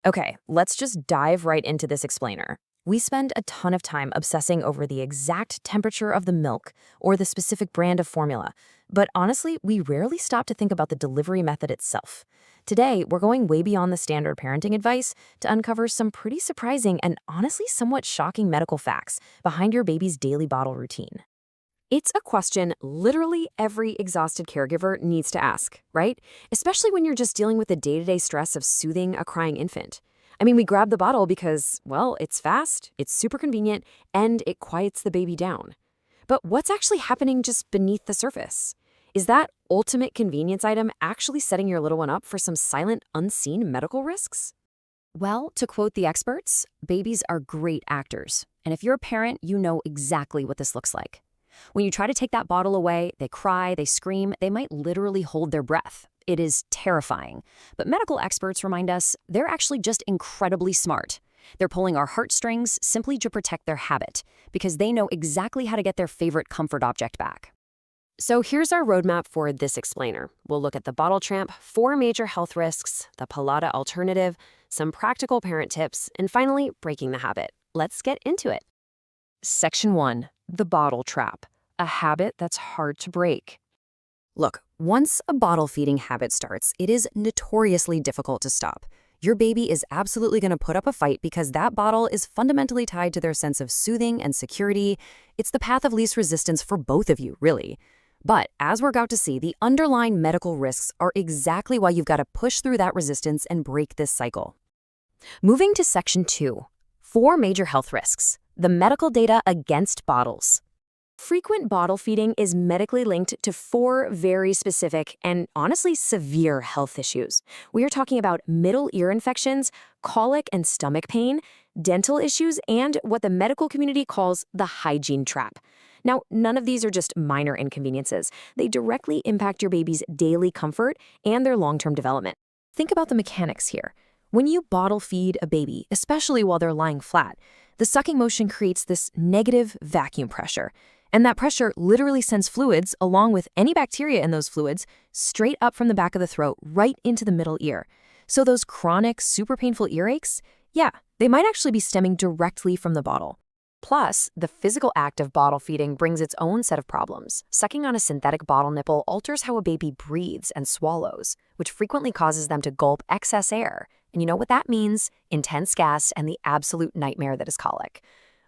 Okay, let's just dive right into this explainer. We spend a ton of time obsessing over the exact temperature of the milk or the specific brand of formula, but honestly, we rarely stop to think about the delivery method itself. Today, we're going way beyond the standard parenting advice to uncover some pretty surprising and honestly somewhat shocking medical facts behind your baby's daily bottle routine. It's a question literally every exhausted caregiver needs to ask, right? Especially when you're just dealing with the day-to-day stress of soothing a crying infant. I mean, we grab the bottle because, well, it's fast, it's super convenient, and it quiets the baby down. But what's actually happening just beneath the surface? Is that ultimate convenience item actually setting your little one up for some silent, unseen medical risks? Well, to quote the experts, babies are great actors. And if you're a parent, you know exactly what this looks like. When you try to take that bottle away, they cry, they scream, they might literally hold their breath. It is terrifying. But medical experts remind us they're actually just incredibly smart. They're pulling our heartstrings simply to protect their habit, because they know exactly how to get their favorite comfort object back. So here's our roadmap for this explainer. We'll look at the bottle tramp, 4 major health risks, the Palada alternative, some practical parent tips, and finally, breaking the habit. Let's get into it. Section 1. The bottle trap, a habit that's hard to break. Look, once a bottle feeding habit starts, it is notoriously difficult to stop. Your baby is absolutely going to put up a fight because that bottle is fundamentally tied to their sense of soothing and security. It's the path of least resistance for both of you, really. But as we're about to see, the underlying medical risks are exactly why you've got to push through that resistance and break this cycle. Moving to Section 2. 4 major health risks. The medical data against bottles. Frequent bottle feeding is medically linked to 4 very specific and honestly severe health issues. We are talking about middle ear infections, colic and stomach pain, dental issues, and what the medical community calls the hygiene trap. Now, none of these are just minor inconveniences. They directly impact your baby's daily comfort and their long-term development. Think about the mechanics here. When you bottle feed a baby, especially while they're lying flat, the sucking motion creates this negative vacuum pressure. And that pressure literally sends fluids, along with any bacteria in those fluids, straight up from the back of the throat right into the middle ear. So those chronic, super painful earaches, yeah, they might actually be stemming directly from the bottle. Plus, the physical act of bottle feeding brings its own set of problems. Sucking on a synthetic bottle nipple alters how a baby breathes and swallows, which frequently causes them to gulp excess air. And you know what that means? Intense gas and the absolute nightmare that is colic.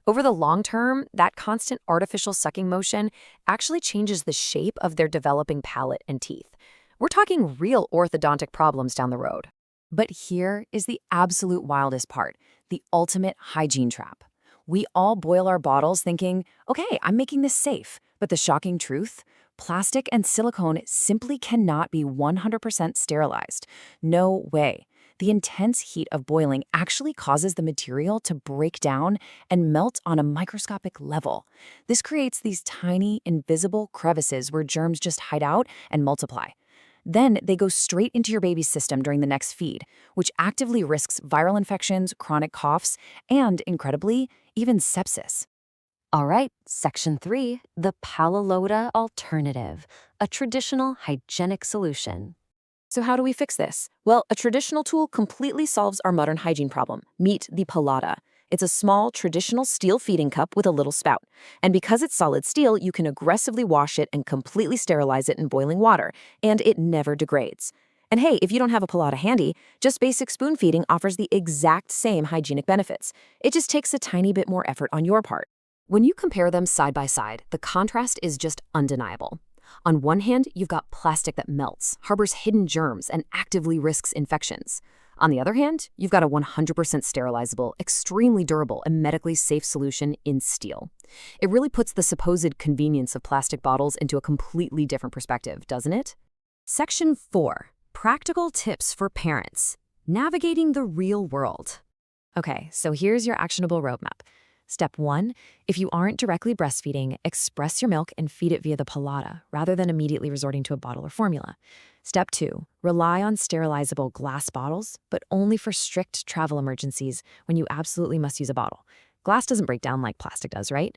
Over the long term, that constant artificial sucking motion actually changes the shape of their developing palate and teeth. We're talking real orthodontic problems down the road. But here is the absolute wildest part, the ultimate hygiene trap. We all boil our bottles thinking, okay, I'm making this safe. But the shocking truth? Plastic and silicone simply cannot be 100% sterilized. No way. The intense heat of boiling actually causes the material to break down and melt on a microscopic level. This creates these tiny, invisible crevices where germs just hide out and multiply. Then they go straight into your baby's system during the next feed, which actively risks viral infections, chronic coughs, and, incredibly, even sepsis. All right, Section 3, the Palada alternative, a traditional hygienic solution. So how do we fix this? Well, a traditional tool completely solves our modern hygiene problem. Meet the Palada. It's a small, traditional steel feeding cup with a little spout. And because it's solid steel, you can aggressively wash it and completely sterilize it in boiling water, and it never degrades. And hey, if you don't have a Palada handy, just basic spoon feeding offers the exact same hygienic benefits. It just takes a tiny bit more effort on your part. When you compare them side by side, the contrast is just undeniable. On one hand, you've got plastic that melts, harbors hidden germs, and actively risks infections. On the other hand, you've got a 100% sterilizable, extremely durable, and medically safe solution in steel. It really puts the supposed convenience of plastic bottles into a completely different perspective, doesn't it? Section 4. Practical tips for parents. Navigating the real world. Okay, so here's your actionable roadmap. Step 1, if you aren't directly breastfeeding, express your milk and feed it via the Palada, rather than immediately resorting to a bottle or formula. Step 2, rely on sterilizable glass bottles, but only for strict travel emergencies when you absolutely must use a bottle. Glass doesn't break down like plastic does, right?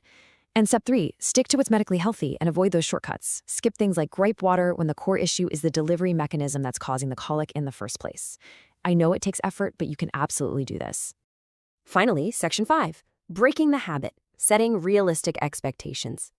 And step 3, stick to what's medically healthy and avoid those shortcuts. Skip things like gripe water when the core issue is the delivery mechanism that's causing the colic in the first place. I know it takes effort, but you can absolutely do this. Finally, Section 5, breaking the habit, setting realistic expectations.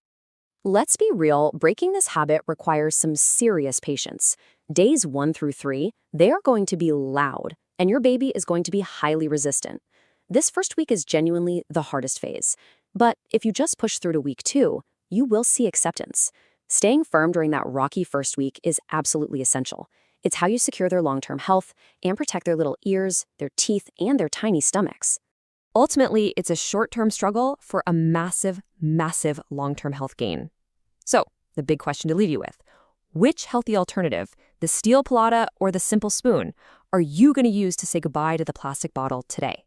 Let's be real, breaking this habit requires some serious patience. Days 1 through 3, they are going to be loud, and your baby is going to be highly resistant. This first week is genuinely the hardest phase. But if you just push through to week 2, you will see acceptance. Staying firm during that rocky first week is absolutely essential. It's how you secure their long-term health and protect their little ears, their teeth, and their tiny stomachs. Ultimately, it's a short-term struggle for a massive, massive long-term health gain. So, the big question to leave you with: which healthy alternative, the steel Palada or the simple spoon, are you going to use to say goodbye to the plastic bottle today?